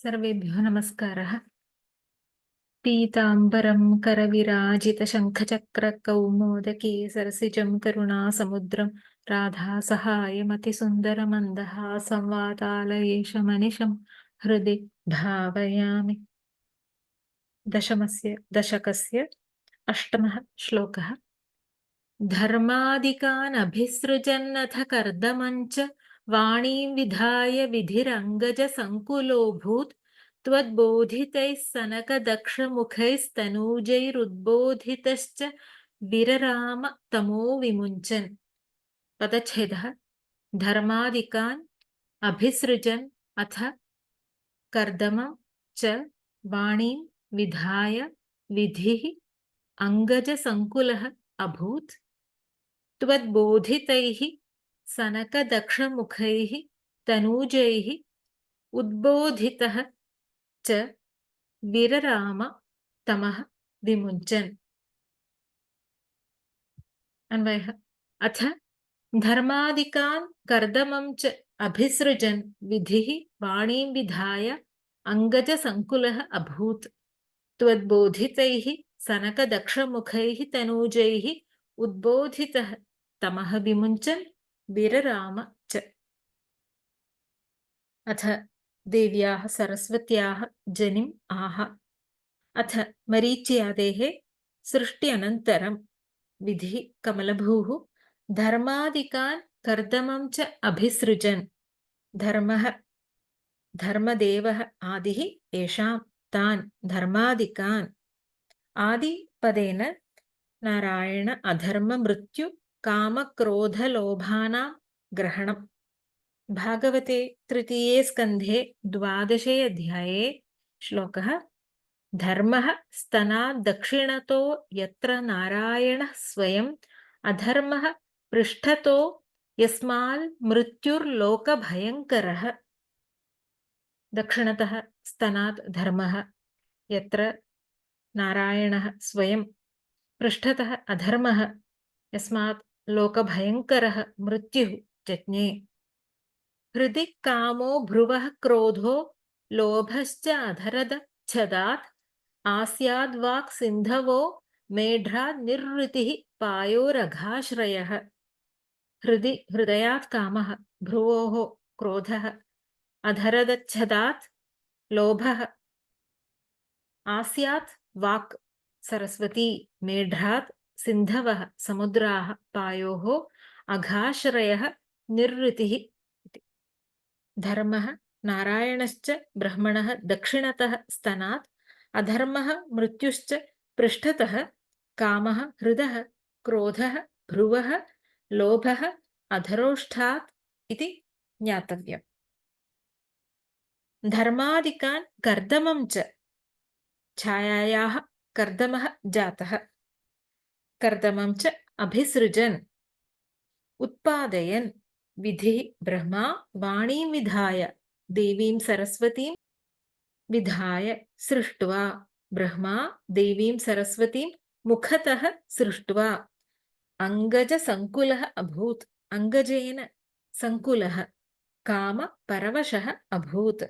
सर्वेभ्यो नमस्कारः। पीताम्बरं करविराजितशङ्खचक्रकौमोदकी सरसिजं करुणासमुद्रं राधासहायमतिसुन्दरमन्दहासं वातालयेशमनिशं हृदि भावयामि। दशकस्य अष्टमः श्लोकः। धर्मादिकानभिसृजन्नथ कर्दमञ्च वाणीं विधाय विधिरङ्गजसङ्कुलोऽभूत् त्वद्बोधितैः सनकदक्षमुखैस्तनूजैरुद्बोधितश्च विरराम तमो विमुञ्चन्। पदच्छेदः। धर्मादिकान् अभिसृजन् अथ कर्दमं च वाणीं विधाय विधिः अङ्गजसङ्कुलः अभूत् त्वद्बोधितैः सनकदक्षमुखैः तनूजैः उद्बोधितः च विरराम तमः विमुञ्चन्। अन्वयः। अथ धर्मादिकान् कर्दमं च अभिसृजन् विधिः वाणीं विधाय अङ्गजसङ्कुलः अभूत् त्वद्बोधितैः सनकदक्षमुखैः तनूजैः उद्बोधितः तमः विमुञ्चन् विरराम च। अथ देव्याः सरस्वत्याः जनिम् आह। अथ मरीच्यादेः सृष्ट्यनन्तरं विधिः कमलभूः धर्मादिकान् कर्दमं च अभिसृजन्। धर्मदेवः आदिः येषां तान् धर्मादिकान् आदिपदेन नारायण अधर्म मृत्यु कामक्रोधलोभानां ग्रहणम्। भागवते तृतीये स्कन्धे 12 अध्याये श्लोकः। धर्मः स्तनात् दक्षिणतो यत्र नारायणः स्वयम् अधर्मः पृष्ठतो यस्माल् मृत्युर्लोकभयङ्करः। दक्षिणतः स्तनात् धर्मः, यत्र नारायणः स्वयं, पृष्ठतः अधर्मः, यस्मात् लोकभयङ्करः मृत्युः जज्ञे। हृदि कामो भ्रुवः क्रोधो लोभश्च अधरदच्छदात् आस्याद्वाक् सिन्धवो मेढ्रात् निर्वृतिः पायोरघाश्रयः। हृदि हृदयात् कामः, भ्रुवोः क्रोधः, अधरदच्छदात् लोभः, आस्यात् वाक् सरस्वती, मेढ्रात् सिन्धवः समुद्राः, पायोः अघाश्रयः निर्वृतिः। धर्मः नारायणश्च ब्रह्मणः दक्षिणतः स्तनात्, अधर्मः मृत्युश्च पृष्ठतः, कामः हृदः, क्रोधः भ्रुवः, लोभः अधरोष्ठात् इति ज्ञातव्यम्। धर्मादिकान् कर्दमं च, छायायाः कर्दमः जातः, कर्दमं च अभिसृजन् उत्पादयन् विधिः ब्रह्मा वाणीं विधाय देवीं सरस्वतीं विधाय सृष्ट्वा, ब्रह्मा देवीं सरस्वतीं मुखतः सृष्ट्वा अङ्गजसङ्कुलः अभूत्, अङ्गजेन सङ्कुलः कामपरवशः अभूत्।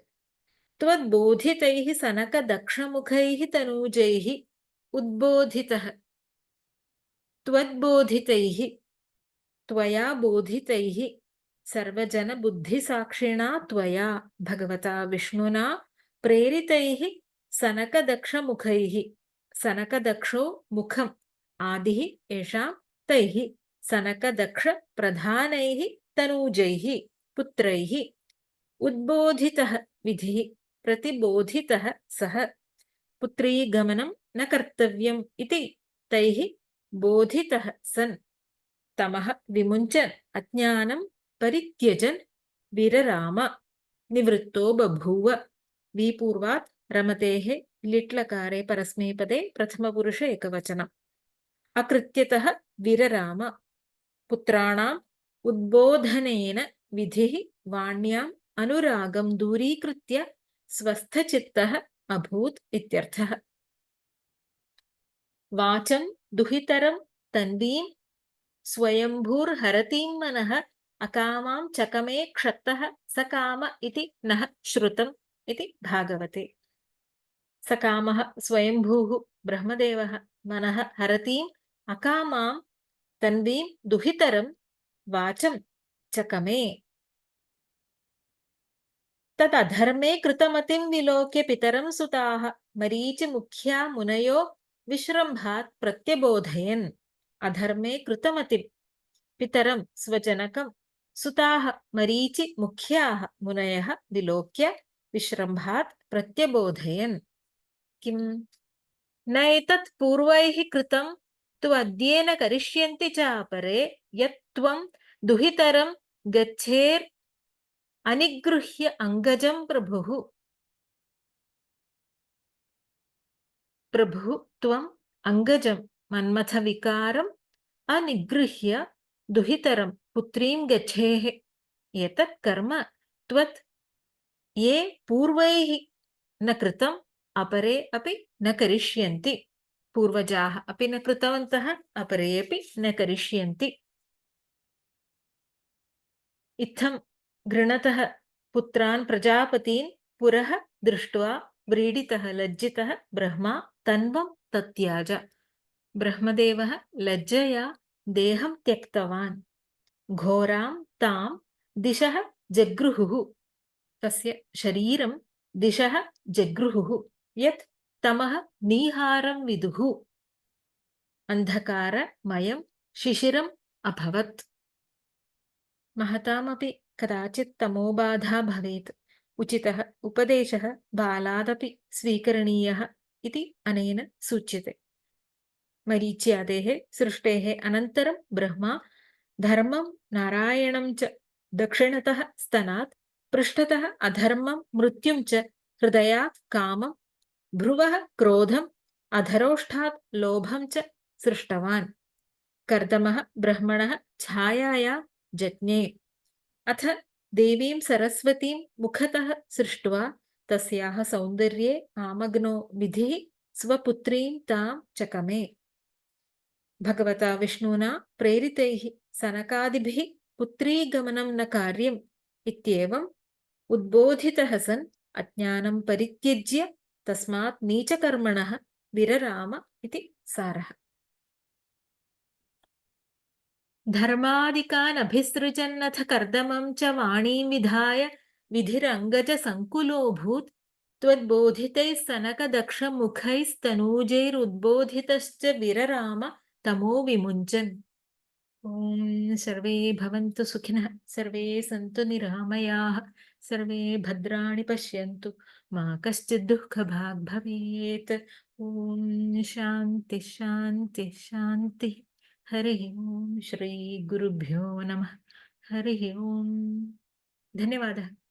त्वद्बोधितैः सनकदक्षमुखैः तनूजैः उद्बोधितः। त्वद्बोधितैः, त्वया बोधितैः, सर्वजनबुद्धिसाक्षिणा त्वया भगवता विष्णुना प्रेरितैः सनकदक्षमुखैः, सनकदक्षो मुखम् आदिः येषां तैः सनकदक्षप्रधानैः तनूजैः पुत्रैः उद्बोधितः विधिः प्रतिबोधितः सः। पुत्रीगमनं न कर्तव्यम् इति तैः बोधितः सन् तमः विमुञ्चन् अज्ञानं परित्यजन् विरराम निवृत्तो बभूव। विपूर्वात् रमतेः लिट्लकारे परस्मैपदे प्रथमपुरुष एकवचनम्। अकृत्यतः विरराम, पुत्राणाम् उद्बोधनेन विधिः वाण्याम् अनुरागं दूरीकृत्य स्वस्थचित्तः अभूत् इत्यर्थः। वाचं दुहितरं तन्वीं स्वयंभूर्हरतीं मनः अकामां चकमे क्षत्तः सकाम इति नः श्रुतम्। इति भागवते। सकामः स्वयंभूः ब्रह्मदेवः मनः हरतीम् अकामां तन्वीं दुहितरं वाचं चकमे। तदधर्मे कृतमतिं विलोक्य पितरं सुताः मरीचिमुख्या मुनयो विश्रम्भात् प्रत्यबोधयन्। अधर्मे कृतमतिं पितरं स्वजनकं सुताः मरीचिमुख्याः मुनयः विलोक्य विश्रम्भात् प्रत्यबोधयन्। किम् न एतत् पूर्वैः कृतं तु अद्येन करिष्यन्ति चापरे यत् त्वं दुहितरं गच्छेर् अनिगृह्य अङ्गजं प्रभुः त्वम् अङ्गजं मन्मथविकारम् अनिगृह्य दुहितरं पुत्रीं गच्छेः। एतत् कर्म त्वत् ये पूर्वैः न कृतम् अपरे अपि न करिष्यन्ति। पूर्वजाः अपि न कृतवन्तः, अपरे अपि न करिष्यन्ति। इत्थं गृणतः पुत्रान् प्रजापतीन् पुरः दृष्ट्वा व्रीडितः लज्जितः ब्रह्मा तन्वं तत्याज। ब्रह्मदेवः लज्जया देहं त्यक्तवान्। घोरां तां दिशः जगृहुः। तस्य शरीरं दिशः जगृहुः यत् तमः नीहारं विदुः। अन्धकारमयं शिशिरम् अभवत्। महतामपि कदाचित् तमोबाधा भवेत्। उचितः उपदेशः बालादपि स्वीकरणीयः इति अनेन सूच्यते। मरीच्यादेः सृष्टेः अनन्तरं ब्रह्मा धर्मं नारायणं च दक्षिणतः स्तनात्, पृष्ठतः अधर्मं मृत्युं च हृदयात् कामं, भ्रुवः क्रोधम्, अधरोष्ठात् लोभं च सृष्टवान्। कर्दमः ब्रह्मणः छायाया जज्ञे। अथ देवीं सरस्वतीं मुखतः सृष्ट्वा तस्याः सौन्दर्ये आमग्नो विधिः स्वपुत्रीं तां चकमे। भगवता विष्णुना प्रेरितैः सनकादिभिः पुत्रीगमनं न कार्यम् इत्येवम् उद्बोधितः सन् अज्ञानं परित्यज्य तस्मात् नीचकर्मणः विरराम इति सारः। धर्मादिकान् अभिसृजन्नथ कर्दमं च वाणीं विधाय विधिरङ्गजसङ्कुलोऽभूत्। त्वद्बोधितैः सनकदक्षमुखैस्तनूजैरुद्बोधितश्च विरराम तमो विमुञ्चन्। ॐ सर्वे भवन्तु सुखिनः, सर्वे सन्तु निरामयाः, सर्वे भद्राणि पश्यन्तु, मा कश्चित् दुःखभाग् भवेत्। ॐ शान्ति शान्ति शान्ति। हरिः ॐ श्रीगुरुभ्यो नमः। हरिः ॐ। धन्यवादः।